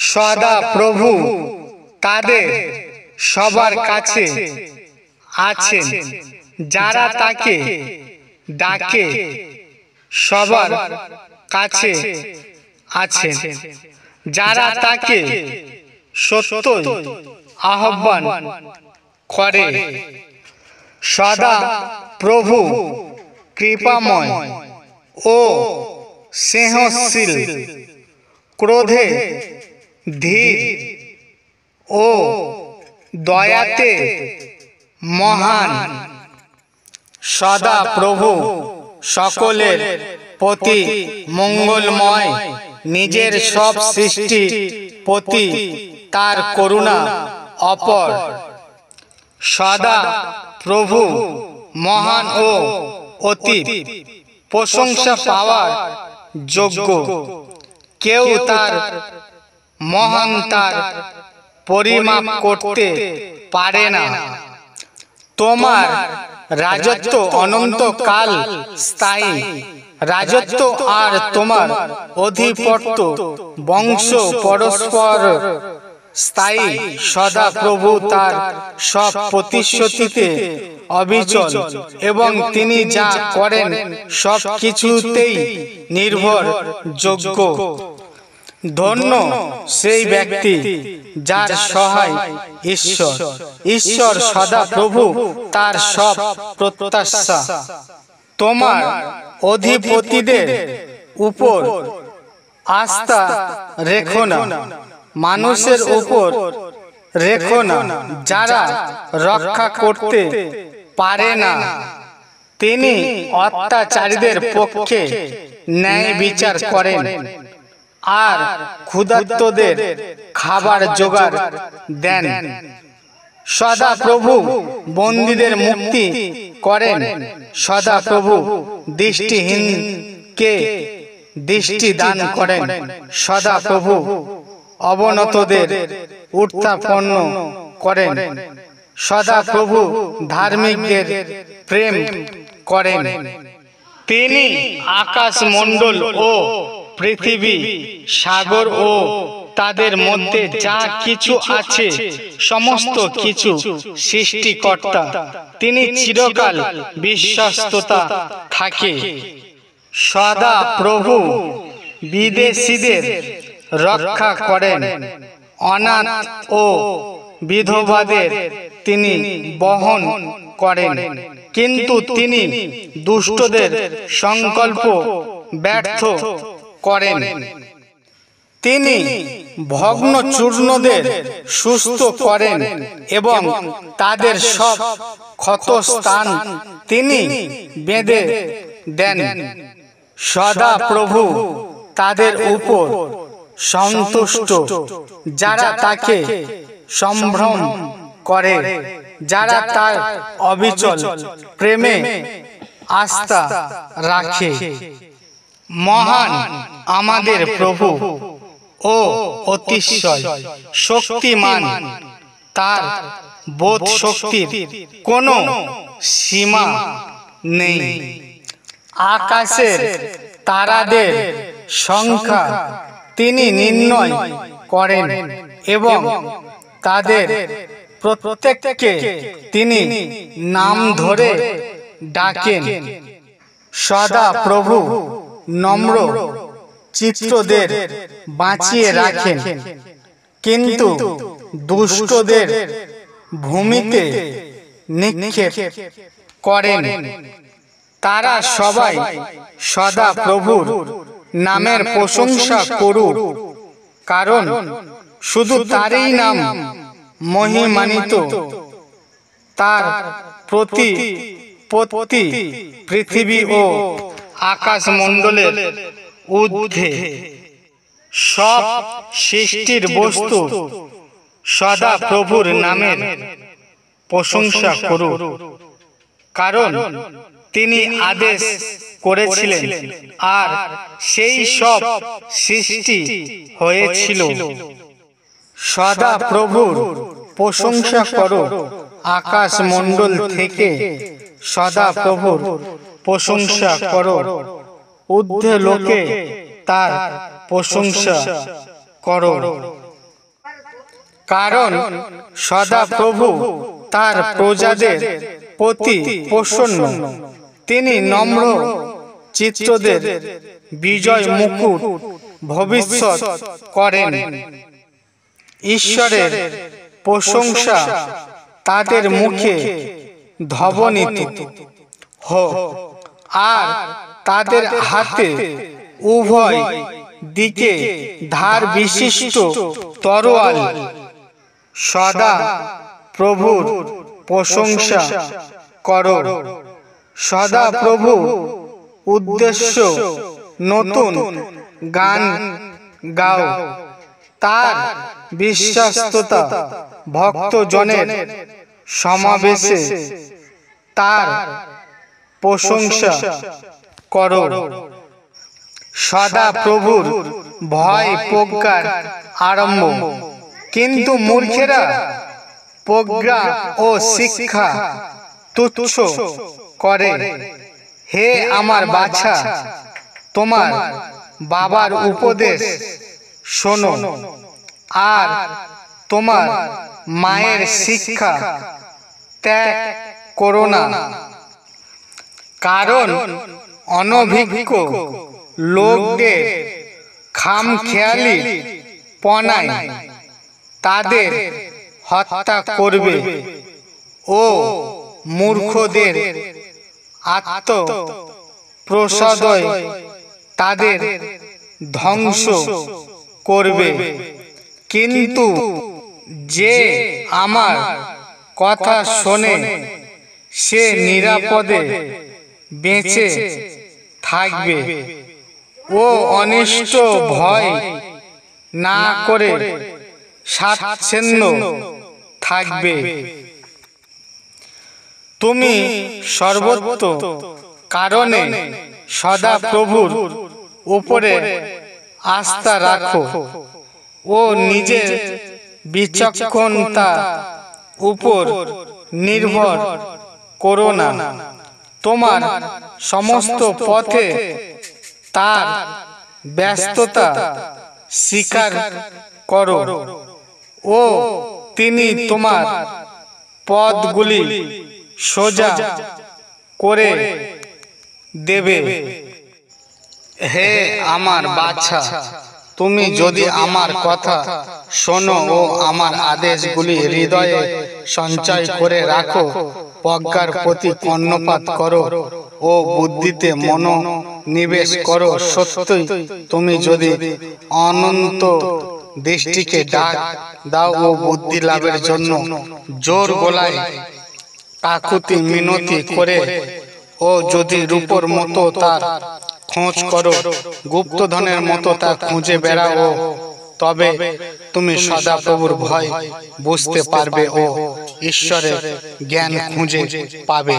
সদা প্রভু তাদের সবার কাছে আছেন, যারা তাকে ডাকে সবার কাছে আছেন, যারা তাকে সত্যই আহ্বান করে। সদা প্রভু কৃপাময় ও স্নেহশীল, ক্রোধে ধীর ও দয়াতে মহান। সদা প্রভু সকলের প্রতি মঙ্গলময়, নিজের সব সৃষ্টি প্রতি তার করুণা অপার। সদা প্রভু মহান ও অতি প্রশংসা পাওয়ার যোগ্য, কেউ তার মহানতার পরিমাপ করতে পারে না। তোমার রাজত্ব অনন্তকাল স্থায়ী রাজত্ব, আর তোমার অধিপত্য বংশ পরস্পর স্থায়ী। সদা প্রভু তার সব প্রতিশ্রুতিতে অবিচল, এবং তিনি যা করেন সব কিছুতেই নির্ভরযোগ্য। ধন্য সেই ব্যক্তি যার সহায় ঈশ্বর। ঈশ্বর সদা প্রভু তার সব প্রত্যাশা। তোমার অধিপতিদের উপর আস্থা রেখো না, মানুষের উপর রেখো না যারা রক্ষা করতে পারে না। তিনি অত্যাচারীদের পক্ষে ন্যায় বিচার করেন, আর ক্ষুধার্তদের খাবার জোগাড় দেন। সদা প্রভু বন্দীদের মুক্তি করেন, সদা প্রভু দৃষ্টিহীনকে দৃষ্টি দান করেন। সদা প্রভু অবনতদের উত্থাপন করেন, সদা প্রভু ধার্মিকদের প্রেম করেন। তিনি আকাশমণ্ডল ও পৃথিবী, সাগর ও তাদের মধ্যে যা কিছু আছে সমস্ত কিছু সৃষ্টিকর্তা। তিনি চিরকাল বিশ্বস্ততা থাকে। সদা প্রভু বিদেশীদের রক্ষা করেন, অনাথ ও বিধবাদের তিনি বহন করেন, কিন্তু তিনি দুষ্টদের সংকল্প ব্যর্থ করেন। তিনি ভগ্নচূর্ণদের সুস্থ করেন, এবং তাদের সব ক্ষতস্থান তিনি বেঁধে দেন। সদা প্রভু তাদের উপর সন্তুষ্ট যারা তাকে সম্ভ্রম করে, যারা তার অবিচল প্রেমে আস্থা রাখে। মহান আমাদের প্রভু ও অতিশয় শক্তিমান, তার বোধ শক্তির কোনো সীমা নেই। আকাশের তারাদের সংখ্যা তিনি নির্ণয় করেন, এবং তাদের প্রত্যেককে তিনি নাম ধরে ডাকেন। সদা প্রভু নম্র চিত্তদের বাঁচিয়ে রাখেন, কিন্তু দুষ্টদের ভূমিতে নিক্ষেপ করেন। তারা সবাই সদা প্রভুর নামের প্রশংসা করুক, কারণ শুধু তারই নাম মহিমান্বিত। তার প্রতিপত্তি পৃথিবী ও আকাশমণ্ডলের ঊর্ধ্বে। সব সৃষ্টির বস্তু সদা প্রভুর নামের প্রশংসা করুক, কারণ তিনি আদেশ করেছিলেন, আর সেই সব সৃষ্টি হয়েছিল। সদা প্রভুর প্রশংসা করো, আকাশমণ্ডল থেকে সদা প্রভুর প্রশংসা করো, ঊর্ধ্বে লোকে তার প্রশংসা করো। কারণ সদা প্রভু তার প্রজাদের প্রতি প্রসন্ন। তিনি নম্র চিত্তদের বিজয় মুকুট ভবিষ্যৎ করেন। ঈশ্বরের প্রশংসা তাদের মুখে ধ্বনিত হোক, আর তাদের হাতে উভয় দিকে ধার বিশিষ্ট তরোয়াল। সদা প্রভুর প্রশংসা করো, সদা প্রভু উদ্দেশ্য নতুন গান গাও। তার বিশ্বাস্ততা ভক্তজনের সমাবেশে তার প্রশংসা করো। সদা প্রভুর ভয় প্রজ্ঞার আরম্ভ, কিন্তু মূর্খেরা প্রজ্ঞা ও শিক্ষা তুচ্ছ করে। হে আমার বাছা, তোমার বাবার উপদেশ শোনো, আর তোমার মায়ের শিক্ষা ত্যাগ করো না। কারণ অনভিজ্ঞ লোকদের খামখেয়ালি পনায় তাদের হত্যা করবে, ও মূর্খদের আত্মপ্রসাদয় তাদের ধ্বংস করবে। কিন্তু যে আমার কথা শোনে সে নিরাপদে বেঁচে থাকবে, ও অনিষ্ট ভয় না করে স্বাচ্ছন্দ্য থাকবে। তুমি সর্বত্র কারণে সদা প্রভুর উপরে আস্থা রাখো, ও নিজের বিচক্ষণতা উপর নির্ভর করো না। তোমার সমস্ত পথে তার ব্যস্ততা স্বীকার করো, ও তিনি তোমার পথগুলি সোজা করে দেবে। হে আমার বাছা, তুমি যদি আমার কথা শোনো ও আমার আদেশগুলি হৃদয়ে সঞ্চয় করে রাখো, প্রজ্ঞার প্রতি কর্ণপাত করো ও বুদ্ধিতে মনোনিবেশ করো, সত্যই তুমি যদি অনন্ত দৃষ্টিকে ডাক দাও ও বুদ্ধি লাভের জন্য জোর গলায় কাকুতি মিনতি করে, ও যদি রূপোর মতো তার খোঁজ করো, গুপ্তধনের মতো তা খুঁজে বেড়াও, তবে তুমি সদা প্রভুর ভয় বুঝতে পারবে ও ঈশ্বরের জ্ঞান খুঁজে পাবে।